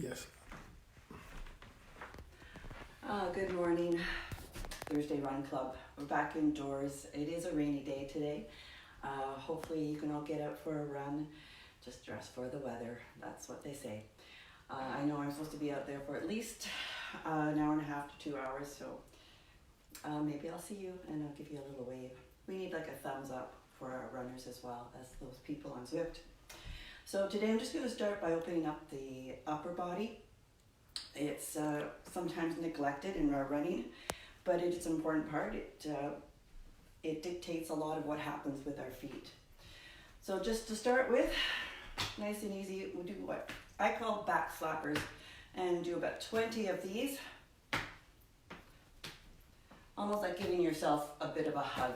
Yes. Good morning, Thursday Run Club. We're back indoors. It is a rainy day today. Hopefully you can all get out for a run. Just dress for the weather. That's what they say. I know I'm supposed to be out there for at least an hour and a half to 2 hours, so maybe I'll see you and I'll give you a little wave. We need like a thumbs up for our runners as well as those people on Zwift. So today I'm just going to start by opening up the upper body. It's sometimes neglected in our running, but it's an important part. It dictates a lot of what happens with our feet. So just to start with, nice and easy, we'll do what I call back slappers and do about 20 of these. Almost like giving yourself a bit of a hug.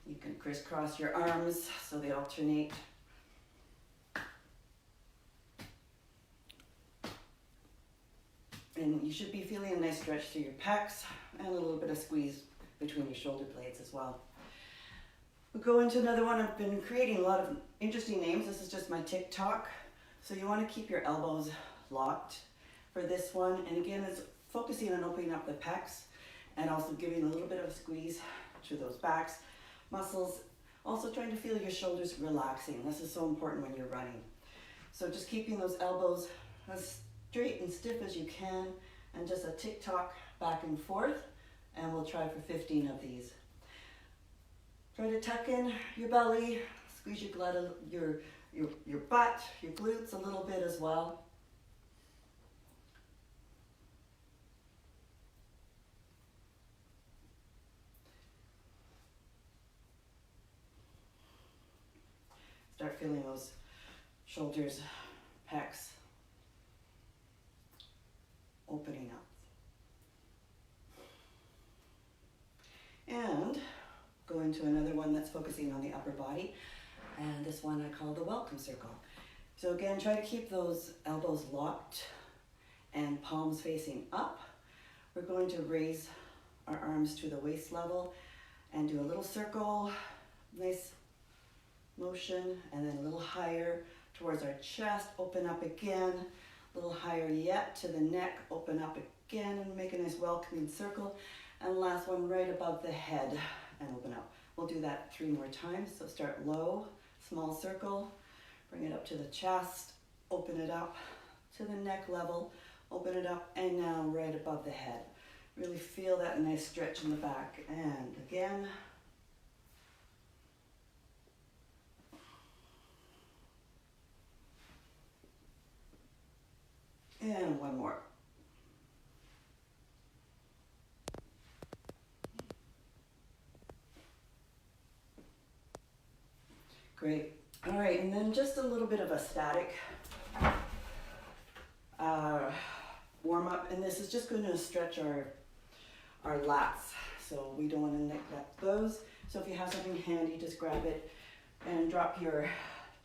You can crisscross your arms so they alternate. And you should be feeling a nice stretch through your pecs and a little bit of squeeze between your shoulder blades as well. We'll go into another one. I've been creating a lot of interesting names. This is just my Tik Tok. So you want to keep your elbows locked for this one. And again, it's focusing on opening up the pecs and also giving a little bit of a squeeze to those backs muscles. Also trying to feel your shoulders relaxing. This is so important when you're running. So just keeping those elbows as straight and stiff as you can, and just a Tik Tok back and forth, and we'll try for 15 of these. Try to tuck in your belly, squeeze your butt, your glutes a little bit as well. Start feeling those shoulders, pecs opening up. And go into another one that's focusing on the upper body. And this one I call the welcome circle. So again, try to keep those elbows locked and palms facing up. We're going to raise our arms to the waist level and do a little circle, nice motion, and then a little higher towards our chest, open up again, a little higher yet to the neck, open up again and make a nice welcoming circle. And last one right above the head and open up. We'll do that 3 more times. So start low, small circle, bring it up to the chest, open it up to the neck level, open it up, and now right above the head. Really feel that nice stretch in the back. And again. And one more. Great. All right, and then just a little bit of a static warm up, and this is just going to stretch our lats, so we don't want to neglect those. So if you have something handy, just grab it and drop your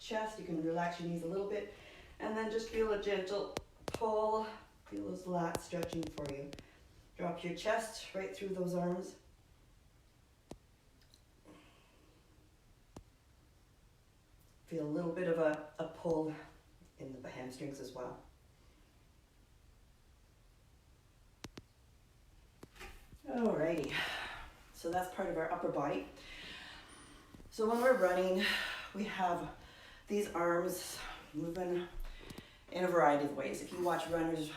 chest. You can relax your knees a little bit, and then just feel a gentle pull. Feel those lats stretching for you. Drop your chest right through those arms. Feel a little bit of a pull in the hamstrings as well. Alrighty, so that's part of our upper body. So when we're running, we have these arms moving in a variety of ways. If you watch runners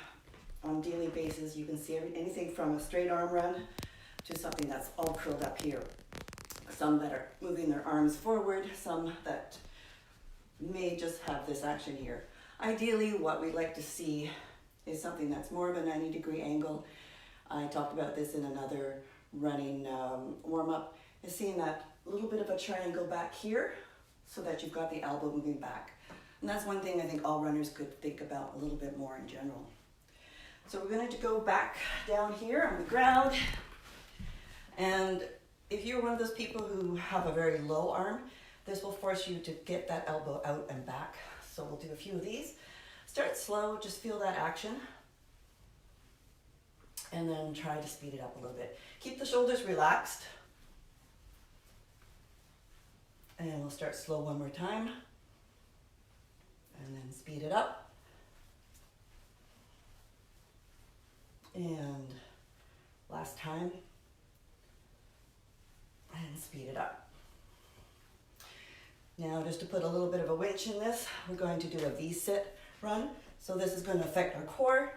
on a daily basis, you can see anything from a straight arm run to something that's all curled up here. Some that are moving their arms forward, some that may just have this action here. Ideally, what we'd like to see is something that's more of a 90-degree angle. I talked about this in another running warm-up, is seeing that little bit of a triangle back here so that you've got the elbow moving back. And that's one thing I think all runners could think about a little bit more in general. So we're going to go back down here on the ground. And if you're one of those people who have a very low arm, this will force you to get that elbow out and back. So we'll do a few of these. Start slow, just feel that action. and then try to speed it up a little bit. Keep the shoulders relaxed. And we'll start slow one more time. And then speed it up. And last time. And speed it up. Now, just to put a little bit of a winch in this, we're going to do a V-sit run. So this is going to affect our core.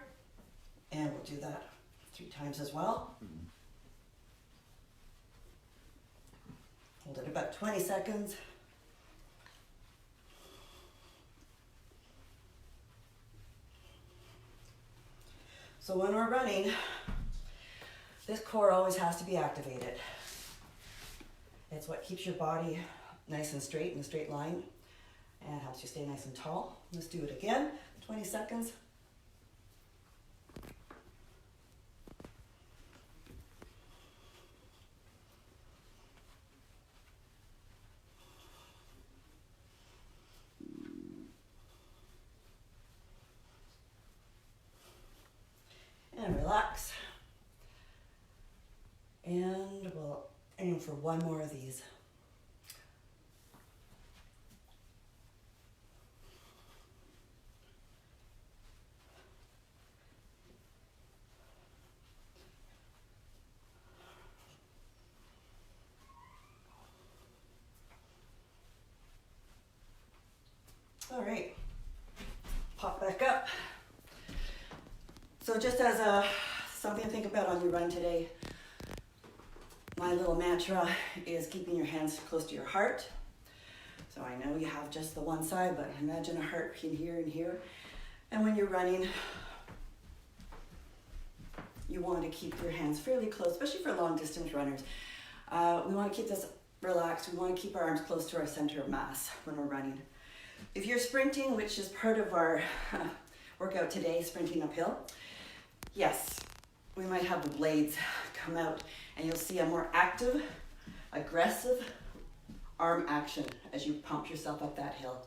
And we'll do that 3 times as well. Hold it about 20 seconds. So when we're running, this core always has to be activated. It's what keeps your body nice and straight in a straight line and helps you stay nice and tall. Let's do it again, 20 seconds. And relax. And we'll aim for one more of these. All right, pop back up. So just as something to think about on your run today, my little mantra is keeping your hands close to your heart. So I know you have just the one side, but imagine a heart in here and here. And when you're running, you want to keep your hands fairly close, especially for long distance runners. We want to keep this relaxed. We want to keep our arms close to our center of mass when we're running. If you're sprinting, which is part of our workout today, sprinting uphill, yes, we might have the blades come out and you'll see a more active, aggressive arm action as you pump yourself up that hill.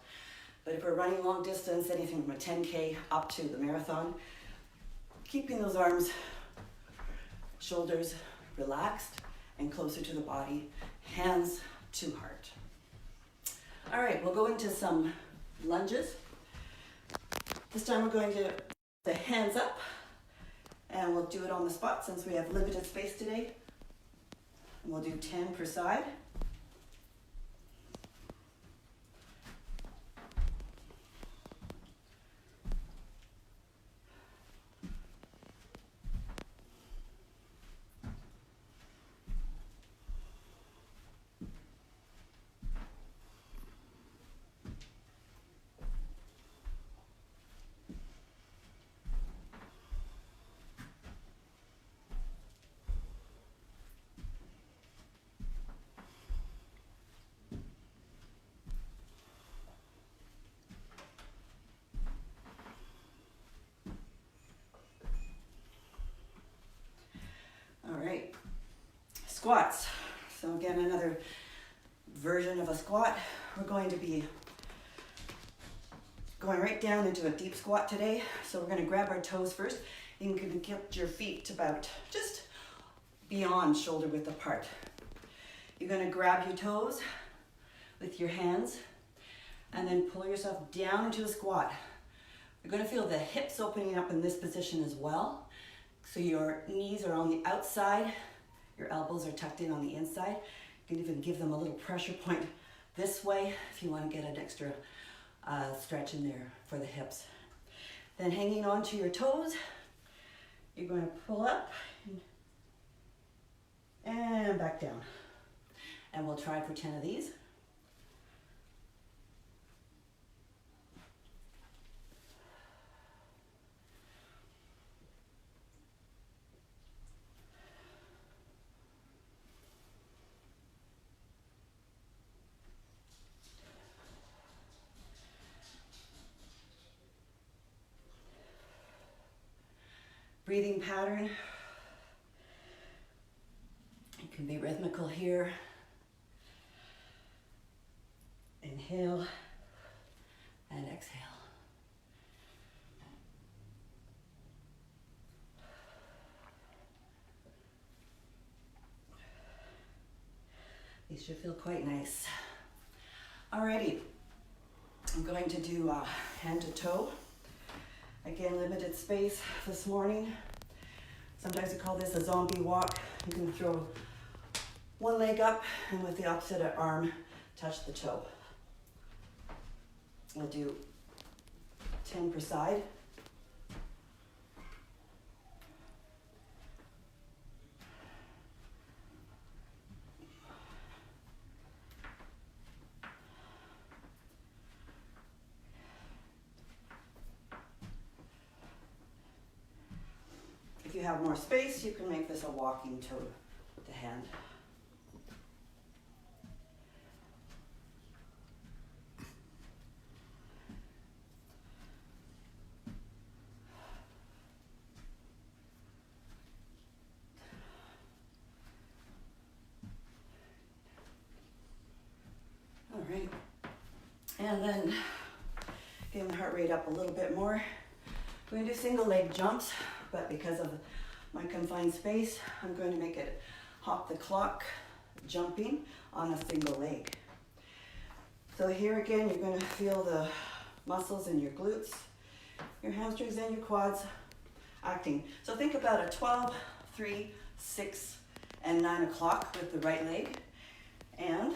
But if we're running long distance, anything from a 10K up to the marathon, keeping those arms, shoulders relaxed and closer to the body, hands to heart. All right, we'll go into some lunges. This time we're going to put the hands up and we'll do it on the spot since we have limited space today. And we'll do 10 per side. All right, squats. So again, another version of a squat. We're going to be going right down into a deep squat today. So we're going to grab our toes first. You can get your feet about just beyond shoulder width apart. You're going to grab your toes with your hands and then pull yourself down into a squat. You're going to feel the hips opening up in this position as well. So your knees are on the outside, your elbows are tucked in on the inside. You can even give them a little pressure point this way if you want to get an extra stretch in there for the hips. Then hanging onto your toes, you're going to pull up and back down. And we'll try for 10 of these. Breathing pattern. It can be rhythmical here. Inhale and exhale. These should feel quite nice. Alrighty, I'm going to do hand to toe. Again, limited space this morning. Sometimes we call this a zombie walk. You can throw one leg up and with the opposite arm, touch the toe. We'll do 10 per side. If you have more space, you can make this a walking toe to hand. All right, and then getting the heart rate up a little bit more. We're going to do single leg jumps, but because of my confined space, I'm going to make it hop the clock jumping on a single leg. So here again, you're going to feel the muscles in your glutes, your hamstrings and your quads acting. So think about a 12, 3, 6, and 9 o'clock with the right leg. And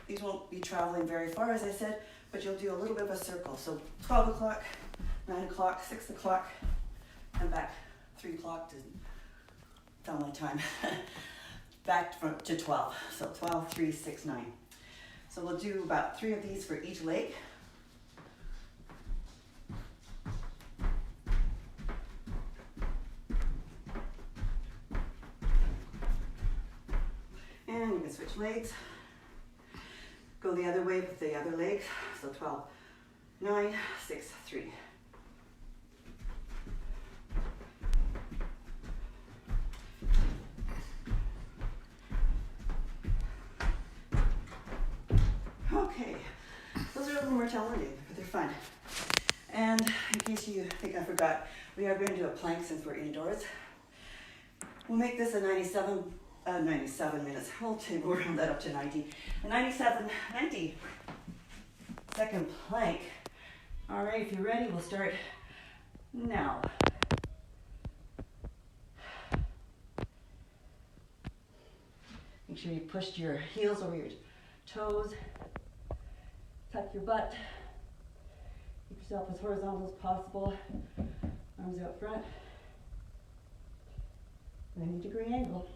these won't be traveling very far, as I said, but you'll do a little bit of a circle. So 12 o'clock, 9 o'clock, 6 o'clock, and back. 3 o'clock to tell my time. Back to 12. So 12, 3, 6, 9. So we'll do about 3 of these for each leg. And you can switch legs. Go the other way with the other leg. So 12, 9, 6, 3. Okay, those are a little more challenging, but they're fun. And in case you think I forgot, we are going to do a plank since we're indoors. We'll make this a 97 minutes. We'll round that up to 90. A 90 second plank. All right, if you're ready, we'll start now. Make sure you pushed your heels over your toes. Tuck your butt. Keep yourself as horizontal as possible. Arms out front. 90-degree angle.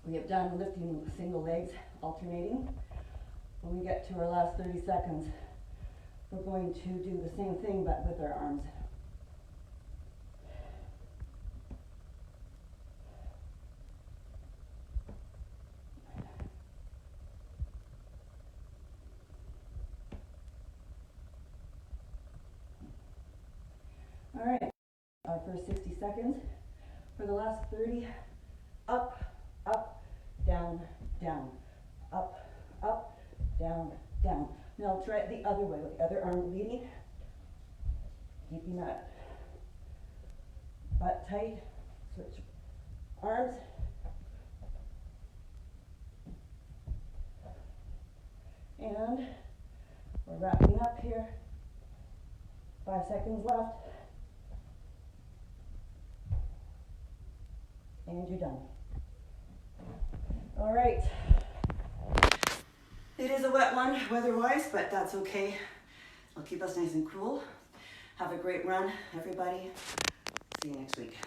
We have done lifting single legs, alternating. When we get to our last 30 seconds, we're going to do the same thing but with our arms. All right, our first 60 seconds. For the last 30, up, up, down, down, up, up, down, down. Now try it the other way with the other arm leading, keeping that butt tight. Switch arms. And we're wrapping up here. 5 seconds left. And you're done. All right. It is a wet one weather-wise, but that's okay. It'll keep us nice and cool. Have a great run, everybody. See you next week.